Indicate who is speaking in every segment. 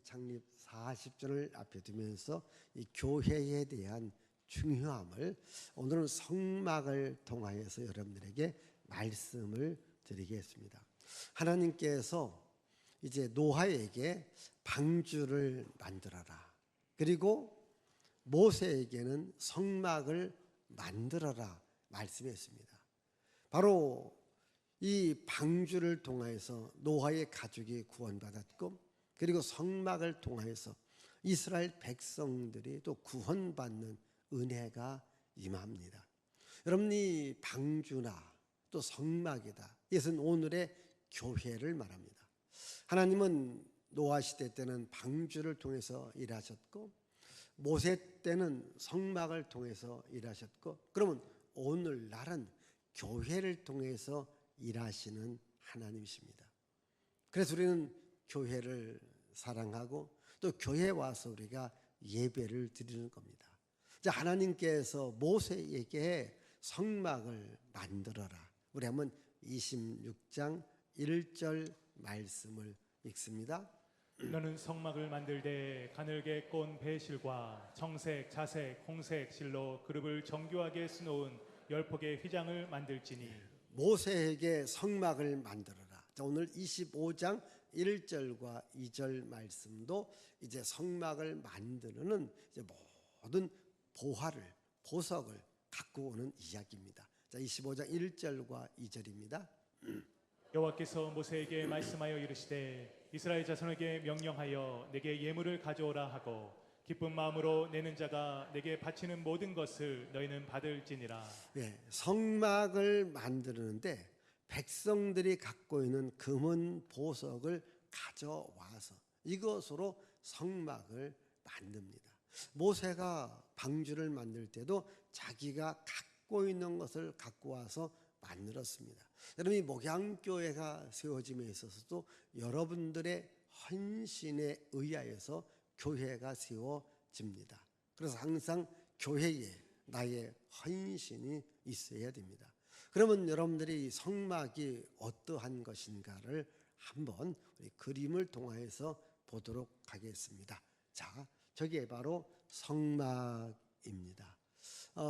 Speaker 1: 창립 40주년을 앞에 두면서 이 교회에 대한 중요함을 오늘은 성막을 통하여서 여러분들에게 말씀을 드리겠습니다. 하나님께서 이제 노아에게 방주를 만들어라, 그리고 모세에게는 성막을 만들어라 말씀했습니다. 바로 이 방주를 통하여서 노아의 가족이 구원받았고, 그리고 성막을 통하여서 이스라엘 백성들이 또 구원받는 은혜가 임합니다. 여러분, 이 방주나 또 성막이다, 이것은 오늘의 교회를 말합니다. 하나님은 노아 시대 때는 방주를 통해서 일하셨고, 모세 때는 성막을 통해서 일하셨고, 그러면 오늘날은 교회를 통해서 일하시는 하나님이십니다. 그래서 우리는 교회를 사랑하고 또 교회에 와서 우리가 예배를 드리는 겁니다. 자, 하나님께서 모세에게 성막을 만들어라. 우리 한번 26장 1절 말씀을 읽습니다.
Speaker 2: 너는 성막을 만들되 가늘게 꼰 배실과 청색, 자색, 홍색 실로 그룹을 정교하게 수놓은 10폭의 휘장을 만들지니.
Speaker 1: 모세에게 성막을 만들어라. 자, 오늘 25장 1절과 2절 말씀도 이제 성막을 만드는 이제 모든 보석을 갖고 오는 이야기입니다. 자, 25장 1절과 2절입니다.
Speaker 2: 여호와께서 모세에게 말씀하여 이르시되 이스라엘 자손에게 명령하여 내게 예물을 가져오라 하고 기쁜 마음으로 내는 자가 내게 바치는 모든 것을 너희는 받을지니라.
Speaker 1: 네, 성막을 만드는데 백성들이 갖고 있는 금은 보석을 가져와서 이것으로 성막을 만듭니다. 모세가 방주를 만들 때도 자기가 갖고 있는 것을 갖고 와서 만들었습니다. 여러분, 이 목양교회가 세워짐에 있어서도 여러분들의 헌신에 의하여서 교회가 세워집니다. 그래서 항상 교회에 나의 헌신이 있어야 됩니다. 그러면 여러분들이 성막이 어떠한 것인가를 한번 우리 그림을 통해서 보도록 하겠습니다. 자, 저게 바로 성막입니다.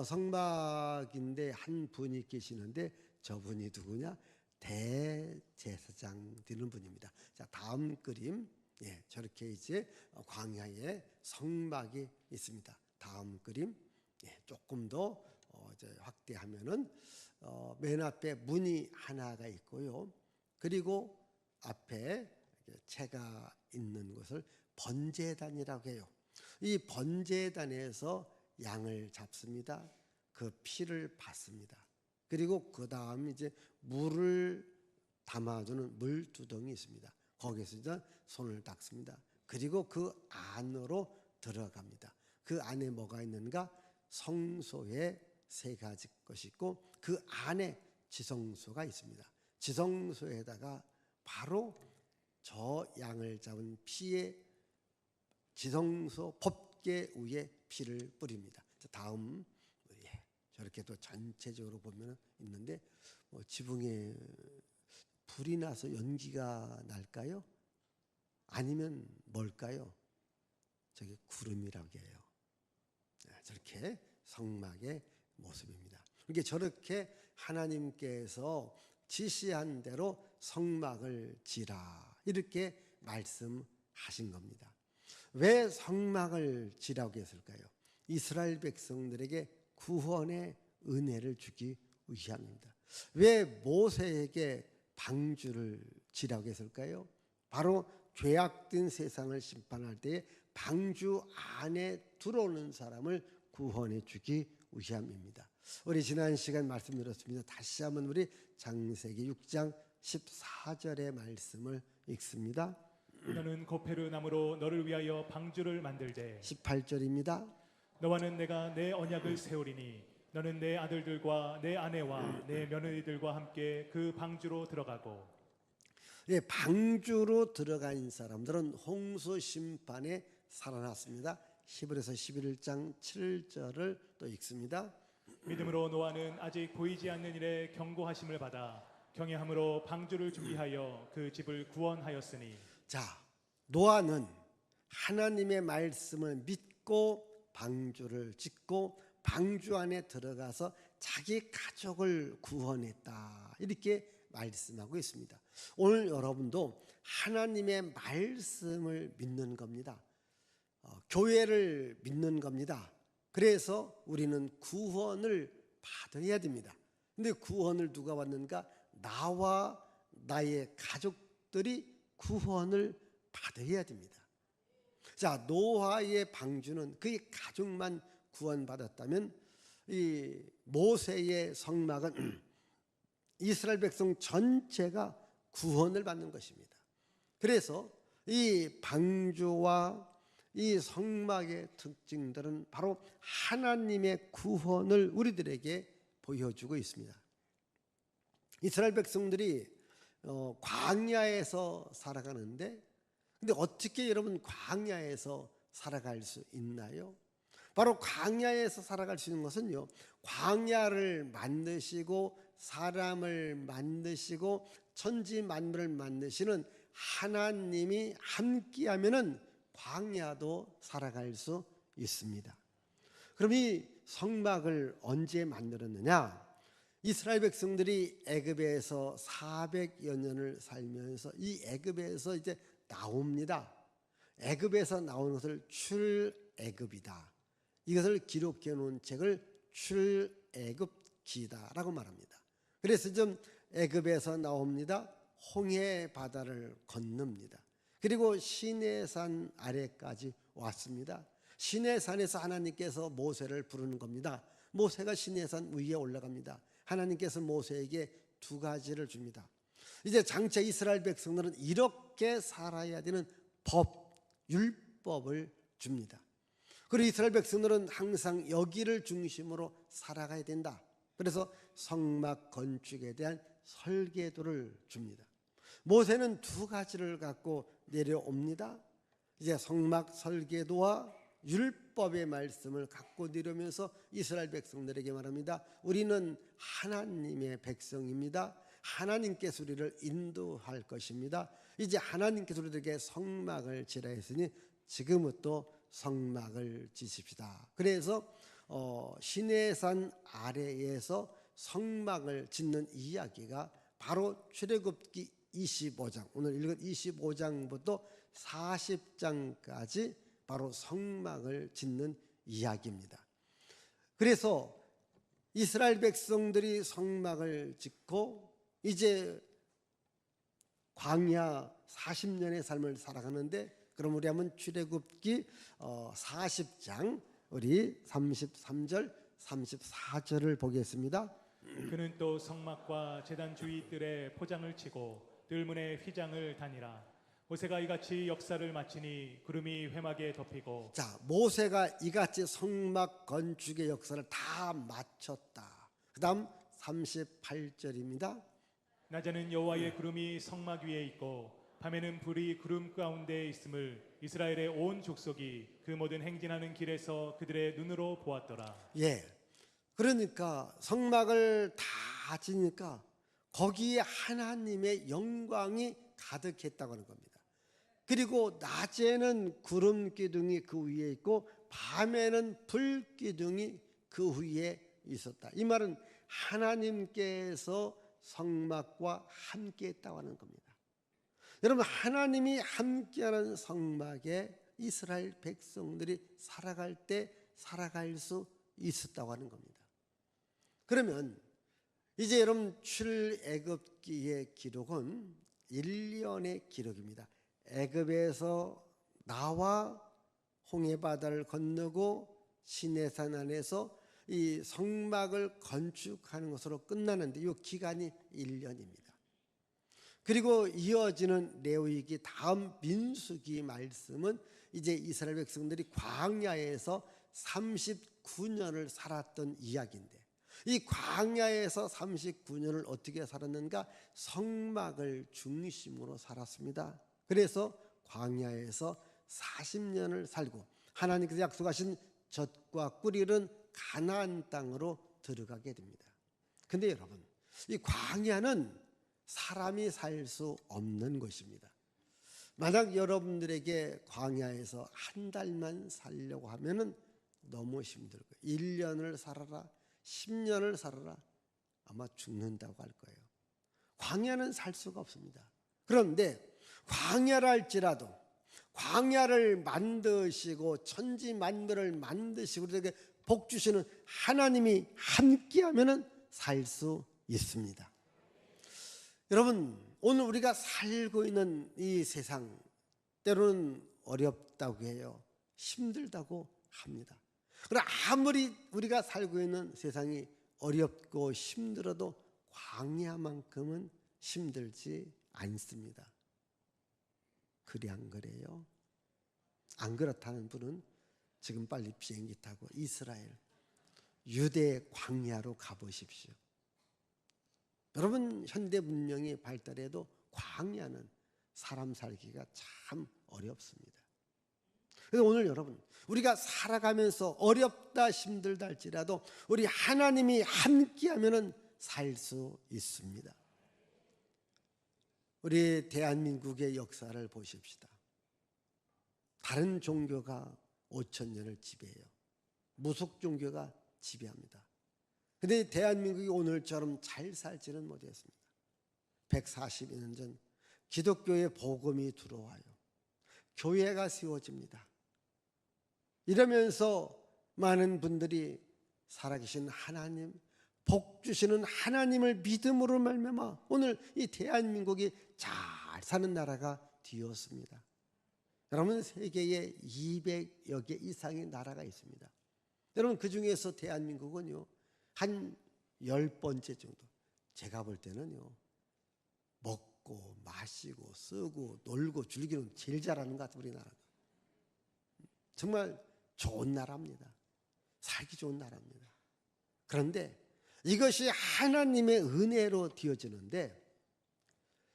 Speaker 1: 성막인데 한 분이 계시는데 저분이 누구냐? 대제사장 되는 분입니다. 자, 다음 그림. 예, 저렇게 이제 광야에 성막이 있습니다. 다음 그림. 예, 조금 더 이제 확대하면은 맨 앞에 문이 하나가 있고요. 그리고 앞에 채가 있는 것을 번제단이라고 해요. 이 번제단에서 양을 잡습니다. 그 피를 받습니다. 그리고 그 다음 이제 물을 담아주는 물두덩이 있습니다. 거기서 이제 손을 닦습니다. 그리고 그 안으로 들어갑니다. 그 안에 뭐가 있는가? 성소에 3가지 것이 있고 그 안에 지성소가 있습니다. 지성소에다가 바로 저 양을 잡은 피에 지성소 법궤 위에 피를 뿌립니다. 다음, 예, 저렇게 또 전체적으로 보면 있는데 지붕에 불이 나서 연기가 날까요? 아니면 뭘까요? 저게 구름이라고 해요. 저렇게 성막의 모습입니다. 이게 저렇게 하나님께서 지시한 대로 성막을 지라 이렇게 말씀하신 겁니다. 왜 성막을 지라고 했을까요? 이스라엘 백성들에게 구원의 은혜를 주기 위함입니다. 왜 모세에게 방주를 지라고 했을까요? 바로 죄악된 세상을 심판할 때 방주 안에 들어오는 사람을 구원해 주기 위함입니다. 우리 지난 시간 말씀드렸습니다. 다시 한번 우리 창세기 6장 14절의 말씀을 읽습니다.
Speaker 2: 너는 고페르 나무로 너를 위하여 방주를 만들되
Speaker 1: 18절입니다.
Speaker 2: 너와는 내가 내 언약을 세우리니 너는 내 아들들과 내 아내와 내 며느리들과 함께 그 방주로 들어가고.
Speaker 1: 예, 방주로 들어간 사람들은 홍수 심판에 살아났습니다. 히브리서 11장 7절을 또 읽습니다.
Speaker 2: 믿음으로 노아는 아직 보이지 않는 일에 경고하심을 받아 경외함으로 방주를 준비하여 그 집을 구원하였으니.
Speaker 1: 자, 노아는 하나님의 말씀을 믿고 방주를 짓고 방주 안에 들어가서 자기 가족을 구원했다, 이렇게 말씀하고 있습니다. 오늘 여러분도 하나님의 말씀을 믿는 겁니다. 교회를 믿는 겁니다. 그래서 우리는 구원을 받아야 됩니다. 근데 구원을 누가 받는가? 나와 나의 가족들이 구원을 받아야 됩니다. 자, 노아의 방주는 그의 가족만 구원받았다면 이 모세의 성막은 이스라엘 백성 전체가 구원을 받는 것입니다. 그래서 이 방주와 이 성막의 특징들은 바로 하나님의 구원을 우리들에게 보여주고 있습니다. 이스라엘 백성들이 광야에서 살아가는데, 근데 어떻게 여러분 광야에서 살아갈 수 있나요? 바로 광야에서 살아갈 수 있는 것은요, 광야를 만드시고 사람을 만드시고 천지 만물을 만드시는 하나님이 함께하면은 광야도 살아갈 수 있습니다. 그럼 이 성막을 언제 만들었느냐? 이스라엘 백성들이 애굽에서 400여 년을 살면서 이 애굽에서 이제 나옵니다. 애굽에서 나오는 것을 출애굽이다, 이것을 기록해 놓은 책을 출애굽기다라고 말합니다. 그래서 좀 애굽에서 나옵니다. 홍해 바다를 건넙니다. 그리고 시내산 아래까지 왔습니다. 시내산에서 하나님께서 모세를 부르는 겁니다. 모세가 시내산 위에 올라갑니다. 하나님께서 모세에게 두 가지를 줍니다. 이제 장차 이스라엘 백성들은 이렇게 살아야 되는 법, 율법을 줍니다. 그리고 이스라엘 백성들은 항상 여기를 중심으로 살아가야 된다. 그래서 성막 건축에 대한 설계도를 줍니다. 모세는 두 가지를 갖고 내려옵니다. 이제 성막 설계도와 율법의 말씀을 갖고 내려오면서 이스라엘 백성들에게 말합니다. 우리는 하나님의 백성입니다. 하나님께서 우리를 인도할 것입니다. 이제 하나님께서 우리에게 성막을 지라 했으니 지금부터 성막을 지십시다. 그래서 시내산 아래에서 성막을 짓는 이야기가 바로 출애굽기 25장, 오늘 읽은 25장부터 40장까지 바로 성막을 짓는 이야기입니다. 그래서 이스라엘 백성들이 성막을 짓고 이제 광야 40년의 삶을 살아가는데, 그럼 우리 한번 출애굽기 40장 우리 33절 34절을 보겠습니다.
Speaker 2: 그는 또 성막과 제단 주위 뜰에 포장을 치고 뜰문에 휘장을 다니라. 모세가 이같이 역사를 마치니 구름이 회막에 덮이고.
Speaker 1: 자, 모세가 이같이 성막 건축의 역사를 다 마쳤다. 그 다음 38절입니다.
Speaker 2: 낮에는 여호와의 구름이 성막 위에 있고 밤에는 불이 구름 가운데 있음을 이스라엘의 온 족속이 그 모든 행진하는 길에서 그들의 눈으로 보았더라.
Speaker 1: 예, 그러니까 성막을 다 지니까 거기에 하나님의 영광이 가득했다고 하는 겁니다. 그리고 낮에는 구름 기둥이 그 위에 있고 밤에는 불 기둥이 그 위에 있었다. 이 말은 하나님께서 성막과 함께 했다고 하는 겁니다. 여러분, 하나님이 함께하는 성막에 이스라엘 백성들이 살아갈 때 살아갈 수 있었다고 하는 겁니다. 그러면 이제 여러분, 출애굽기의 기록은 1년의 기록입니다. 애굽에서 나와 홍해바다를 건너고 시내산 안에서 이 성막을 건축하는 것으로 끝나는데 이 기간이 1년입니다. 그리고 이어지는 레위기 다음 민수기 말씀은 이제 이스라엘 백성들이 광야에서 39년을 살았던 이야기인데, 이 광야에서 39년을 어떻게 살았는가? 성막을 중심으로 살았습니다. 그래서 광야에서 40년을 살고 하나님께서 약속하신 젖과 꿀이 흐르는 가나안 땅으로 들어가게 됩니다. 근데 여러분, 이 광야는 사람이 살 수 없는 곳입니다. 만약 여러분들에게 광야에서 한 달만 살려고 하면은 너무 힘들고 1년을 살아라 10년을 살아라 아마 죽는다고 할 거예요. 광야는 살 수가 없습니다. 그런데 광야라 할지라도 광야를 만드시고 천지 만물을 만드시고 우리에게 복 주시는 하나님이 함께하면 살 수 있습니다. 여러분, 오늘 우리가 살고 있는 이 세상 때로는 어렵다고 해요. 힘들다고 합니다. 그러나 아무리 우리가 살고 있는 세상이 어렵고 힘들어도 광야만큼은 힘들지 않습니다. 그래 안 그래요? 안 그렇다는 분은 지금 빨리 비행기 타고 이스라엘 유대 광야로 가보십시오. 여러분, 현대 문명이 발달해도 광야는 사람 살기가 참 어렵습니다. 그래서 오늘 여러분, 우리가 살아가면서 어렵다 힘들다 할지라도 우리 하나님이 함께하면 살 수 있습니다. 우리 대한민국의 역사를 보십시다. 다른 종교가 5,000년을 지배해요. 무속 종교가 지배합니다. 그런데 대한민국이 오늘처럼 잘 살지는 못했습니다. 142년 전 기독교의 복음이 들어와요. 교회가 세워집니다. 이러면서 많은 분들이 살아계신 하나님, 복 주시는 하나님을 믿음으로 말미암아 오늘 이 대한민국이 잘 사는 나라가 되었습니다. 여러분, 세계에 200여 개 이상의 나라가 있습니다. 여러분, 그 중에서 대한민국은요 한 10번째 정도, 제가 볼 때는요 먹고 마시고 쓰고 놀고 즐기는 제일 잘하는 것 같아요. 우리나라가 정말 좋은 나라입니다. 살기 좋은 나라입니다. 그런데 이것이 하나님의 은혜로 되어지는데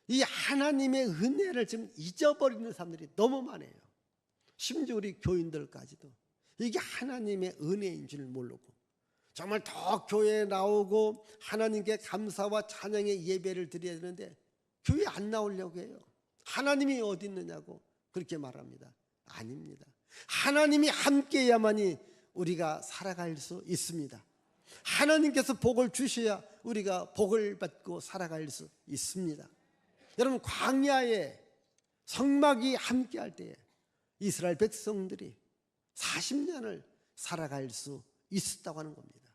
Speaker 1: 이 하나님의 은혜를 지금 잊어버리는 사람들이 너무 많아요. 심지어 우리 교인들까지도 이게 하나님의 은혜인 줄 모르고 정말 더 교회에 나오고 하나님께 감사와 찬양의 예배를 드려야 되는데 교회 안 나오려고 해요. 하나님이 어디 있느냐고 그렇게 말합니다. 아닙니다. 하나님이 함께해야만이 우리가 살아갈 수 있습니다. 하나님께서 복을 주셔야 우리가 복을 받고 살아갈 수 있습니다. 여러분, 광야에 성막이 함께할 때에 이스라엘 백성들이 40년을 살아갈 수 있었다고 하는 겁니다.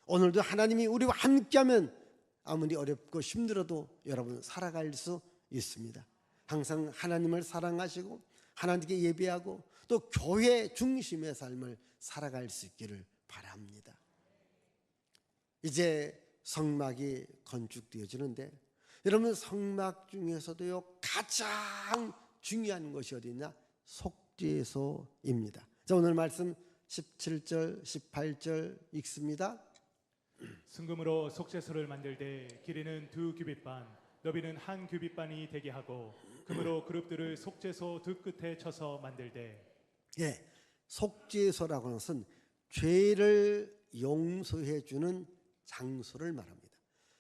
Speaker 1: 오늘도 하나님이 우리와 함께하면 아무리 어렵고 힘들어도 여러분 살아갈 수 있습니다. 항상 하나님을 사랑하시고 하나님께 예배하고 또 교회 중심의 삶을 살아갈 수 있기를 바랍니다. 이제 성막이 건축되어지는데 여러분, 성막 중에서도요 가장 중요한 것이 어디냐? 속죄소입니다. 자, 오늘 말씀 17절 18절 읽습니다.
Speaker 2: 순금으로 속죄소를 만들되 길이는 2규빗반 너비는 1규빗반이 되게 하고 금으로 그룹들을 속죄소 두 끝에 쳐서 만들되.
Speaker 1: 예, 속죄소라고 하는 것은 죄를 용서해 주는 장소를 말합니다.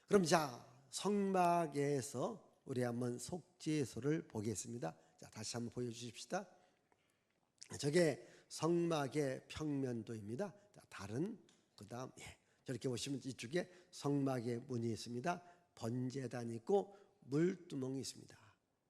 Speaker 1: 그럼 자, 성막에서 우리 한번 속죄소를 보겠습니다. 자, 다시 한번 보여주십시다. 저게 성막의 평면도입니다. 자, 다른 그다음 저렇게 보시면 이쪽에 성막의 문이 있습니다. 번제단이 있고 물두멍이 있습니다.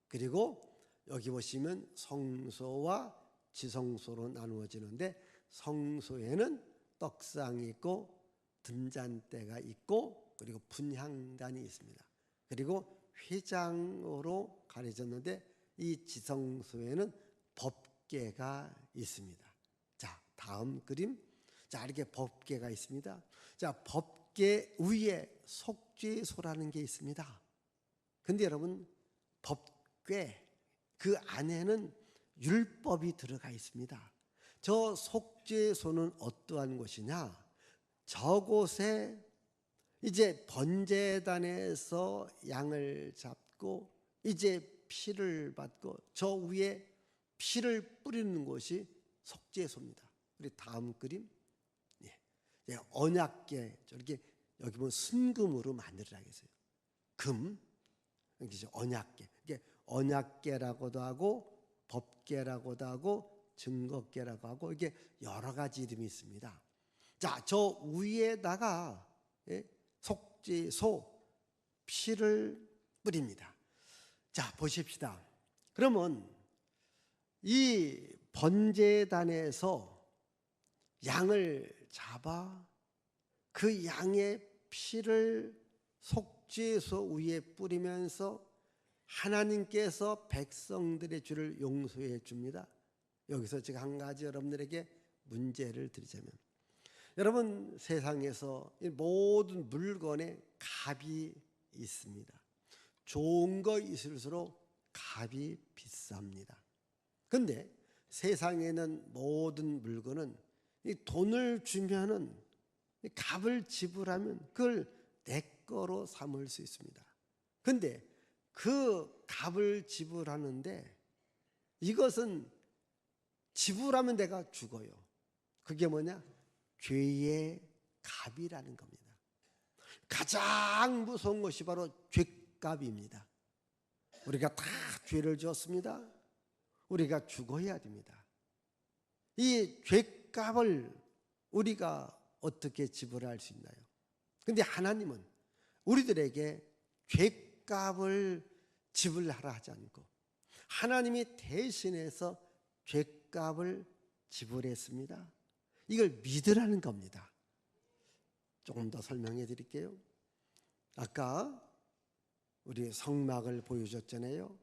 Speaker 1: 그리고 여기 보시면 성소와 지성소로 나누어지는데 성소에는 떡상이 있고 등잔대가 있고 그리고 분향단이 있습니다. 그리고 회장으로 가려졌는데 이 지성소에는 법궤가 있습니다. 자, 다음 그림. 자, 이렇게 법궤가 있습니다. 자, 법궤 위에 속죄소라는 게 있습니다. 근데 여러분, 법궤 그 안에는 율법이 들어가 있습니다. 저 속죄소는 어떠한 곳이냐? 저곳에 이제 번제단에서 양을 잡고 이제 피를 받고 저 위에 피를 뿌리는 곳이 속죄소입니다. 우리 다음 그림. 언약궤, 저렇게 여기 보면 순금으로 만들어라 했어요. 금, 여기 언약궤. 이게 언약궤라고도 하고 법궤라고도 하고 증거궤라고 하고 이게 여러 가지 이름이 있습니다. 자, 저 위에다가 속죄소 피를 뿌립니다. 자, 보십시다. 그러면 이 번제단에서 양을 잡아 그 양의 피를 속죄소 위에 뿌리면서 하나님께서 백성들의 죄를 용서해 줍니다. 여기서 제가 한 가지 여러분들에게 문제를 드리자면, 여러분, 세상에서 이 모든 물건에 값이 있습니다. 좋은 거 있을수록 값이 비쌉니다. 그런데 세상에는 모든 물건은 이 돈을 주면은 이 값을 지불하면 그걸 내 거로 삼을 수 있습니다. 그런데 그 값을 지불하는데 이것은 지불하면 내가 죽어요. 그게 뭐냐? 죄의 값이라는 겁니다. 가장 무서운 것이 바로 죄값입니다. 우리가 다 죄를 지었습니다. 우리가 죽어야 됩니다. 이 죄값을 우리가 어떻게 지불할 수 있나요? 그런데 하나님은 우리들에게 죄값을 지불하라 하지 않고 하나님이 대신해서 죄값을 지불했습니다. 이걸 믿으라는 겁니다. 조금 더 설명해 드릴게요. 아까 우리 성막을 보여줬잖아요.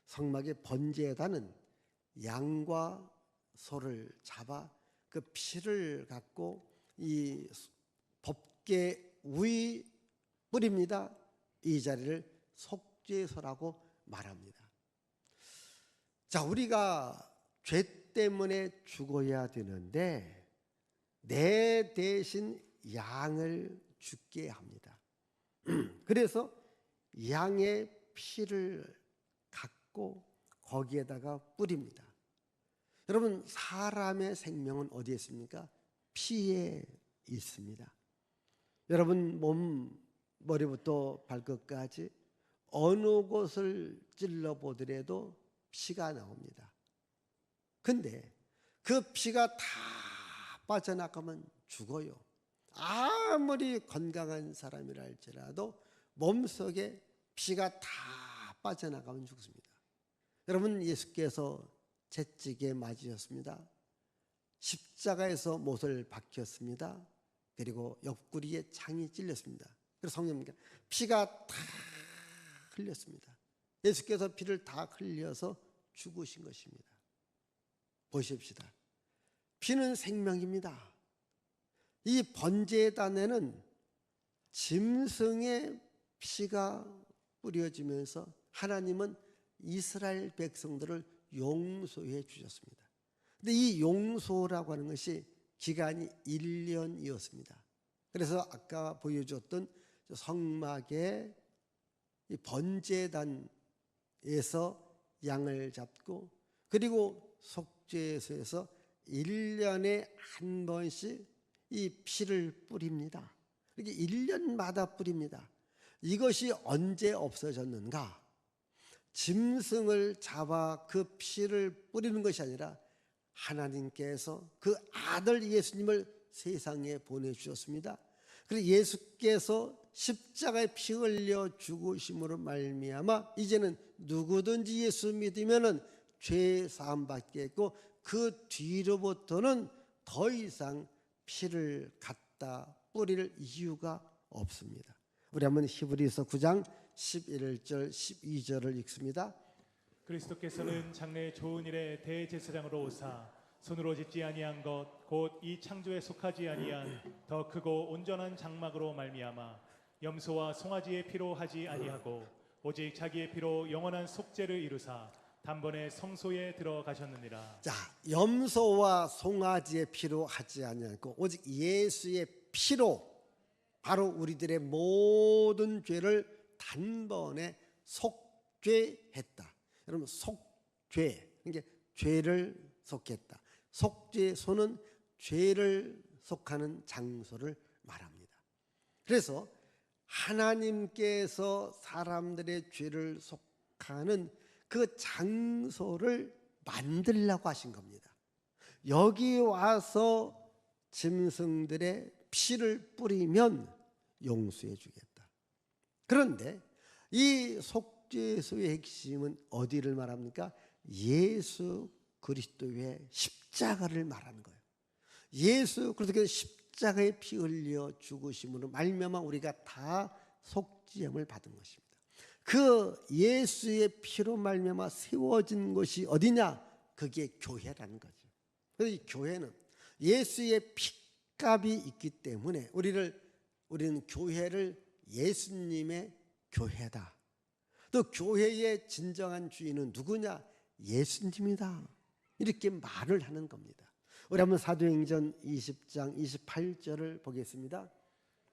Speaker 1: 성막의 번제단은 양과 소를 잡아 그 피를 갖고 이 법궤 위 뿌립니다. 이 자리를 속죄소라고 말합니다. 자, 우리가 죄 때문에 죽어야 되는데 내 대신 양을 죽게 합니다. 그래서 양의 피를 갖고 거기에다가 뿌립니다. 여러분, 사람의 생명은 어디에 있습니까? 피에 있습니다. 여러분 몸 머리부터 발끝까지 어느 곳을 찔러보더라도 피가 나옵니다. 근데 그 피가 다 빠져나가면 죽어요. 아무리 건강한 사람이라 할지라도 몸속에 피가 다 빠져나가면 죽습니다. 여러분, 예수께서 채찍에 맞으셨습니다. 십자가에서 못을 박혔습니다. 그리고 옆구리에 창이 찔렸습니다. 그래서 성령님께 피가 다 흘렸습니다. 예수께서 피를 다 흘려서 죽으신 것입니다. 보십시다. 피는 생명입니다. 이 번제단에는 짐승의 피가 뿌려지면서 하나님은 이스라엘 백성들을 용서해 주셨습니다. 근데 이 용서라고 하는 것이 기간이 1년이었습니다. 그래서 아까 보여줬던 성막의 이 번제단에서 양을 잡고 그리고 속죄소에서 1년에 한 번씩 이 피를 뿌립니다. 이렇게 1년마다 뿌립니다. 이것이 언제 없어졌는가? 짐승을 잡아 그 피를 뿌리는 것이 아니라 하나님께서 그 아들 예수님을 세상에 보내주셨습니다. 그래서 예수께서 십자가에 피 흘려 죽으심으로 말미암아 이제는 누구든지 예수 믿으면은 죄 사함 받겠고 그 뒤로부터는 더 이상 피를 갖다 뿌릴 이유가 없습니다. 우리 한번 히브리서 9장 11절 12절을 읽습니다.
Speaker 2: 그리스도께서는 장래 좋은 일에 대제사장으로 오사 손으로 짓지 아니한 것 곧 이 창조에 속하지 아니한 더 크고 온전한 장막으로 말미암아 염소와 송아지의 피로 하지 아니하고 오직 자기의 피로 영원한 속죄를 이루사 단번에 성소에 들어가셨느니라.
Speaker 1: 자, 염소와 송아지의 피로 하지 아니하고 오직 예수의 피로 바로 우리들의 모든 죄를 단번에 속죄했다. 여러분, 속죄, 이게 죄를 속했다. 속죄소는 죄를 속하는 장소를 말합니다. 그래서 하나님께서 사람들의 죄를 속하는 그 장소를 만들라고 하신 겁니다. 여기 와서 짐승들의 피를 뿌리면 용서해 주겠다. 그런데 이 속죄소의 핵심은 어디를 말합니까? 예수 그리스도의 십자가를 말하는 거예요. 예수 그리스도의 십자가에 피 흘려 죽으심으로 말미암아 우리가 다 속죄함을 받은 것입니다. 그 예수의 피로 말미암아 세워진 것이 어디냐? 그게 교회라는 거죠. 그래서 이 교회는 예수의 피값이 있기 때문에 우리는 교회를 예수님의 교회다. 또 교회의 진정한 주인은 누구냐? 예수님이다. 이렇게 말을 하는 겁니다. 우리 한번 사도행전 20장 28절을 보겠습니다.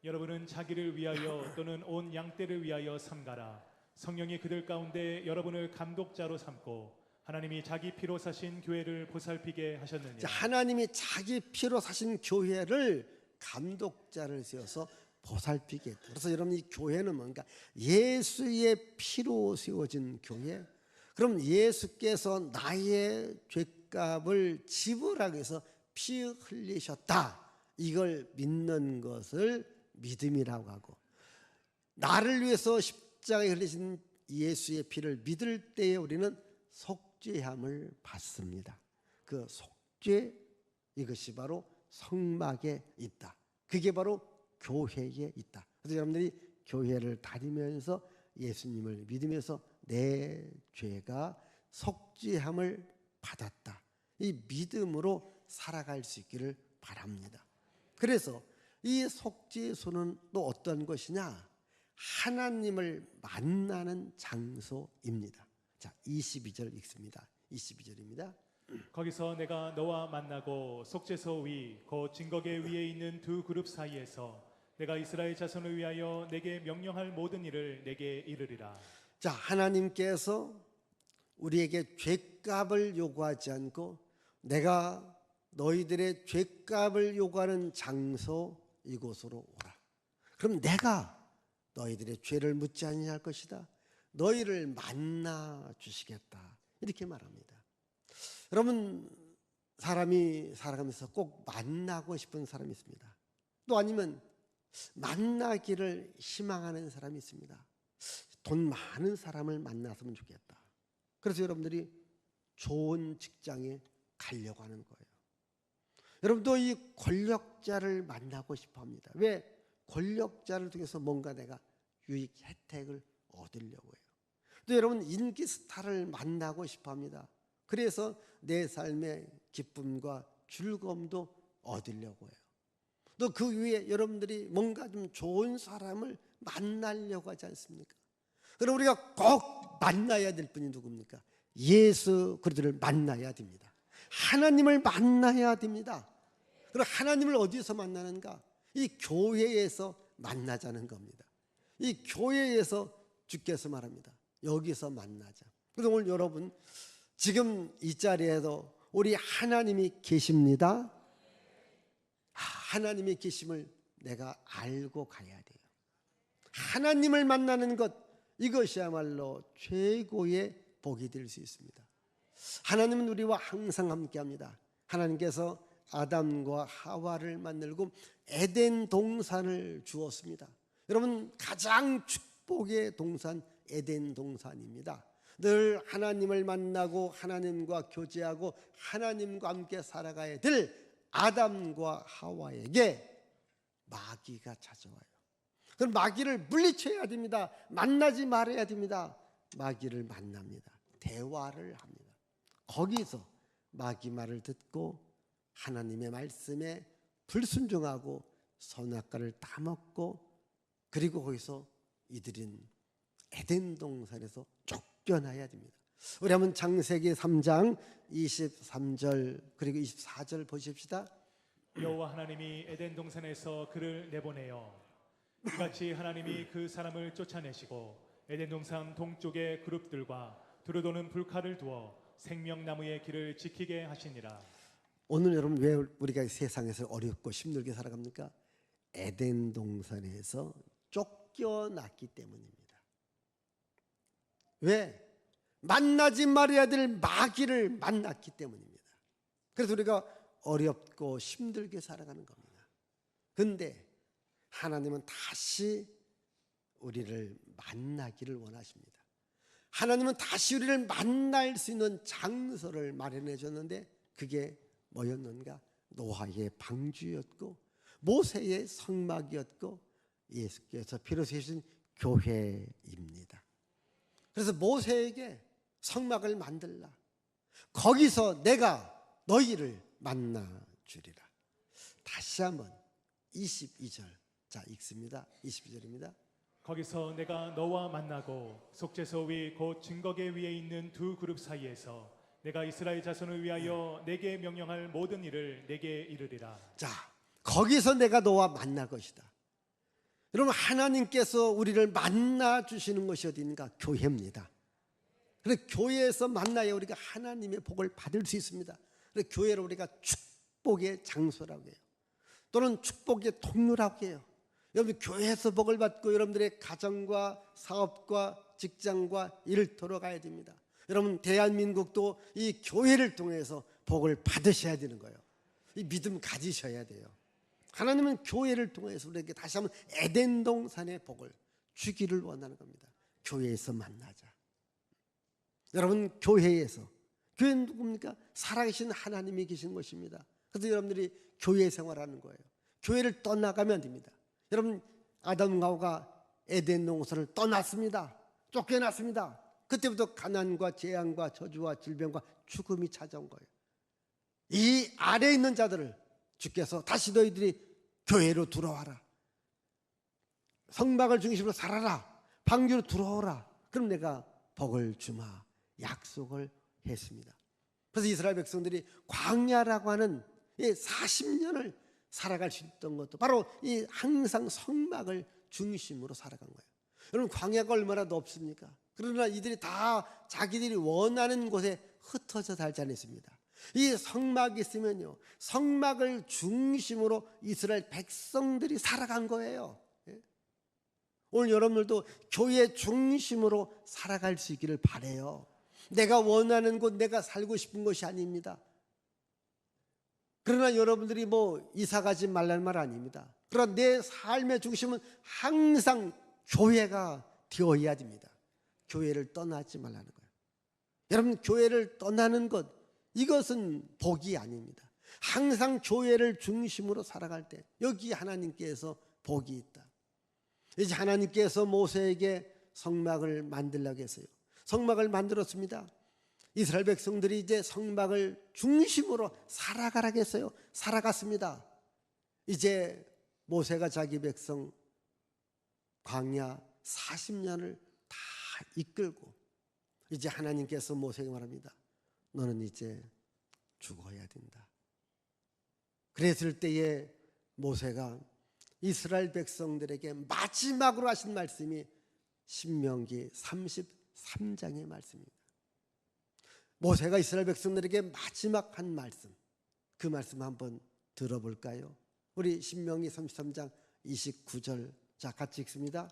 Speaker 2: 여러분은 자기를 위하여 또는 온 양떼를 위하여 삼가라. 성령이 그들 가운데 여러분을 감독자로 삼고 하나님이 자기 피로 사신 교회를 보살피게 하셨느니라.
Speaker 1: 하나님이 자기 피로 사신 교회를 감독자를 세워서 보살피게 했다. 그래서 여러분 이 교회는 뭔가? 예수의 피로 세워진 교회. 그럼 예수께서 나의 죄값을 지불하기 위해서 피 흘리셨다. 이걸 믿는 것을 믿음이라고 하고, 나를 위해서 십자가에 흘리신 예수의 피를 믿을 때에 우리는 속죄함을 받습니다. 그 속죄, 이것이 바로 성막에 있다. 그게 바로 교회에 있다. 그래서 여러분들이 교회를 다니면서 예수님을 믿으면서 내 죄가 속죄함을 받았다. 이 믿음으로 살아갈 수 있기를 바랍니다. 그래서 이 속죄소는 또 어떤 것이냐? 하나님을 만나는 장소입니다. 자, 22절 읽습니다. 22절입니다.
Speaker 2: 거기서 내가 너와 만나고 속죄소 위 곧 증거계 위에 있는 두 그룹 사이에서 내가 이스라엘 자손을 위하여 내게 명령할 모든 일을 내게 이르리라.
Speaker 1: 자, 하나님께서 우리에게 죄값을 요구하지 않고 내가 너희들의 죄값을 요구하는 장소 이곳으로 오라. 그럼 내가 너희들의 죄를 묻지 아니할 것이다. 너희를 만나 주시겠다. 이렇게 말합니다. 여러분, 사람이 살아가면서 꼭 만나고 싶은 사람이 있습니다. 또 아니면 만나기를 희망하는 사람이 있습니다. 돈 많은 사람을 만났으면 좋겠다. 그래서 여러분들이 좋은 직장에 가려고 하는 거예요. 여러분도 이 권력자를 만나고 싶어 합니다. 왜? 권력자를 통해서 뭔가 내가 유익, 혜택을 얻으려고 해요. 또 여러분 인기 스타를 만나고 싶어 합니다. 그래서 내 삶의 기쁨과 즐거움도 얻으려고 해요. 또 그 위에 여러분들이 뭔가 좀 좋은 사람을 만나려고 하지 않습니까? 그럼 우리가 꼭 만나야 될 분이 누굽니까? 예수 그리스도를 만나야 됩니다. 하나님을 만나야 됩니다. 그럼 하나님을 어디서 만나는가? 이 교회에서 만나자는 겁니다. 이 교회에서 주께서 말합니다. 여기서 만나자. 그래서 오늘 여러분 지금 이 자리에도 우리 하나님이 계십니다. 하나님의 계심을 내가 알고 가야 돼요. 하나님을 만나는 것, 이것이야말로 최고의 복이 될 수 있습니다. 하나님은 우리와 항상 함께합니다. 하나님께서 아담과 하와를 만들고 에덴 동산을 주었습니다. 여러분 가장 축복의 동산 에덴 동산입니다. 늘 하나님을 만나고 하나님과 교제하고 하나님과 함께 살아가야 될 아담과 하와에게 마귀가 찾아와요. 그럼 마귀를 물리쳐야 됩니다. 만나지 말아야 됩니다. 마귀를 만납니다. 대화를 합니다. 거기서 마귀 말을 듣고 하나님의 말씀에 불순종하고 선악과를 다 먹고, 그리고 거기서 이들은 에덴 동산에서 쫓겨나야 됩니다. 우리 한번 창세기 3장 23절 그리고 24절 보십시다.
Speaker 2: 여호와 하나님이 에덴 동산에서 그를 내보내어 이같이 하나님이 그 사람을 쫓아내시고 에덴 동산 동쪽의 그룹들과 두루도는 불칼을 두어 생명나무의 길을 지키게 하시니라.
Speaker 1: 오늘 여러분 왜 우리가 세상에서 어렵고 힘들게 살아갑니까? 에덴 동산에서 쫓겨났기 때문입니다. 왜? 만나지 말아야 될 마귀를 만났기 때문입니다. 그래서 우리가 어렵고 힘들게 살아가는 겁니다. 그런데 하나님은 다시 우리를 만나기를 원하십니다. 하나님은 다시 우리를 만날 수 있는 장소를 마련해 줬는데 그게 뭐였는가? 노아의 방주였고 모세의 성막이었고 예수께서 비로소 해주신 교회입니다. 그래서 모세에게 성막을 만들라. 거기서 내가 너희를 만나 주리라. 다시 한번 22절. 자, 읽습니다. 22절입니다.
Speaker 2: 거기서 내가 너와 만나고 속죄소 위 곧 증거계 위에 있는 두 그룹 사이에서 내가 이스라엘 자손을 위하여 내게 명령할 모든 일을 내게 이르리라.
Speaker 1: 자, 거기서 내가 너와 만날 것이다. 여러분, 하나님께서 우리를 만나 주시는 것이 어디인가? 교회입니다. 그래서 교회에서 만나야 우리가 하나님의 복을 받을 수 있습니다. 그래서 교회를 우리가 축복의 장소라고 해요. 또는 축복의 통로라고 해요. 여러분, 교회에서 복을 받고 여러분들의 가정과 사업과 직장과 일터로 가야 됩니다. 여러분, 대한민국도 이 교회를 통해서 복을 받으셔야 되는 거예요. 이 믿음 가지셔야 돼요. 하나님은 교회를 통해서 우리에게 다시 한번 에덴 동산의 복을 주기를 원하는 겁니다. 교회에서 만나자. 여러분, 교회에서, 교회는 누굽니까? 살아계신 하나님이 계신 것입니다. 그래서 여러분들이 교회 생활하는 거예요. 교회를 떠나가면 안 됩니다. 여러분, 아담과 하와가 에덴 동산을 떠났습니다. 쫓겨났습니다. 그때부터 가난과 재앙과 저주와 질병과 죽음이 찾아온 거예요. 이 아래에 있는 자들을 주께서 다시 너희들이 교회로 들어와라. 성막을 중심으로 살아라. 방주로 들어오라. 그럼 내가 복을 주마. 약속을 했습니다. 그래서 이스라엘 백성들이 광야라고 하는 이 40년을 살아갈 수 있던 것도 바로 이 항상 성막을 중심으로 살아간 거예요. 여러분, 광야가 얼마나 넓습니까? 그러나 이들이 다 자기들이 원하는 곳에 흩어져 살지 않았습니다. 이 성막이 있으면요, 성막을 중심으로 이스라엘 백성들이 살아간 거예요. 오늘 여러분들도 교회 중심으로 살아갈 수 있기를 바라요. 내가 원하는 곳, 내가 살고 싶은 곳이 아닙니다. 그러나 여러분들이 뭐 이사 가지 말라는 말 아닙니다. 그러나 내 삶의 중심은 항상 교회가 되어야 됩니다. 교회를 떠나지 말라는 거예요. 여러분, 교회를 떠나는 것, 이것은 복이 아닙니다. 항상 교회를 중심으로 살아갈 때 여기 하나님께서 복이 있다. 이제 하나님께서 모세에게 성막을 만들라고 했어요. 성막을 만들었습니다. 이스라엘 백성들이 이제 성막을 중심으로 살아가라고 했어요. 살아갔습니다. 이제 모세가 자기 백성 광야 40년을 다 이끌고 이제 하나님께서 모세에게 말합니다. 너는 이제 죽어야 된다. 그랬을 때에 모세가 이스라엘 백성들에게 마지막으로 하신 말씀이 신명기 33장의 말씀입니다. 모세가 이스라엘 백성들에게 마지막 한 말씀, 그 말씀 한번 들어볼까요? 우리 신명기 33장 29절, 자, 같이 읽습니다.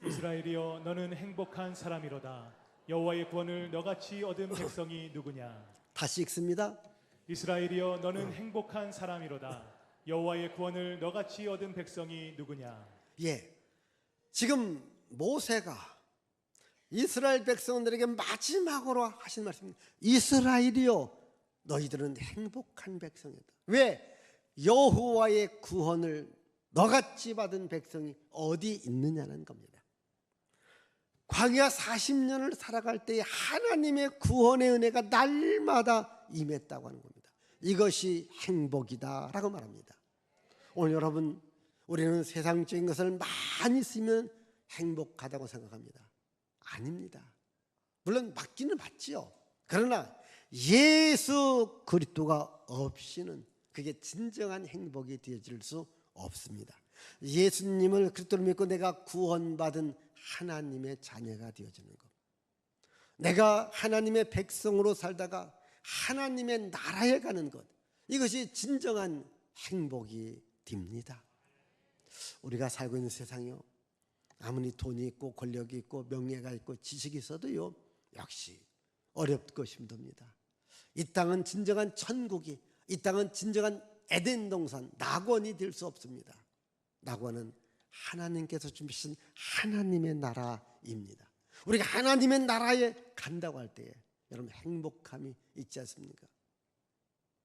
Speaker 2: 이스라엘이여 너는 행복한 사람이로다. 여호와의 구원을 너같이 얻은 백성이 누구냐?
Speaker 1: 다시 읽습니다.
Speaker 2: 이스라엘이여 너는 행복한 사람이로다. 여호와의 구원을 너같이 얻은 백성이 누구냐?
Speaker 1: 예, 지금 모세가 이스라엘 백성들에게 마지막으로 하신 말씀입니다. 이스라엘이여 너희들은 행복한 백성이다. 왜? 여호와의 구원을 너같이 받은 백성이 어디 있느냐는 겁니다. 광야 40년을 살아갈 때 하나님의 구원의 은혜가 날마다 임했다고 하는 겁니다. 이것이 행복이다라고 말합니다. 오늘 여러분, 우리는 세상적인 것을 많이 쓰면 행복하다고 생각합니다. 아닙니다. 물론 맞기는 맞지요. 그러나 예수 그리스도가 없이는 그게 진정한 행복이 되어질 수 없습니다. 예수님을 그리스도를 믿고 내가 구원받은 하나님의 자녀가 되어지는 것, 내가 하나님의 백성으로 살다가 하나님의 나라에 가는 것, 이것이 진정한 행복이 됩니다. 우리가 살고 있는 세상이요, 아무리 돈이 있고 권력이 있고 명예가 있고 지식이 있어도요, 역시 어렵고 힘듭니다. 이 땅은 진정한 천국이, 이 땅은 진정한 에덴 동산, 낙원이 될 수 없습니다. 낙원은 하나님께서 준비하신 하나님의 나라입니다. 우리가 하나님의 나라에 간다고 할 때에 여러분 행복함이 있지 않습니까?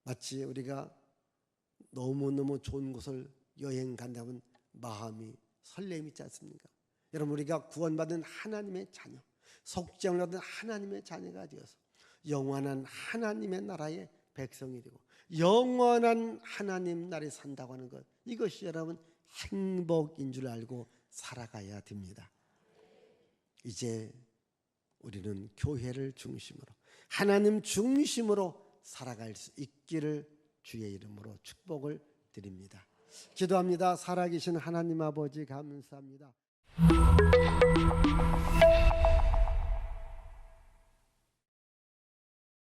Speaker 1: 마치 우리가 너무너무 좋은 곳을 여행 간다면 마음이 설렘이 있지 않습니까? 여러분 우리가 구원받은 하나님의 자녀, 속죄함을 받은 하나님의 자녀가 되어서 영원한 하나님의 나라의 백성이 되고 영원한 하나님 나라에 산다고 하는 것, 이것이 여러분 행복인 줄 알고 살아가야 됩니다. 이제 우리는 교회를 중심으로 하나님 중심으로 살아갈 수 있기를 주의 이름으로 축복을 드립니다. 기도합니다. 살아계신 하나님 아버지 감사합니다.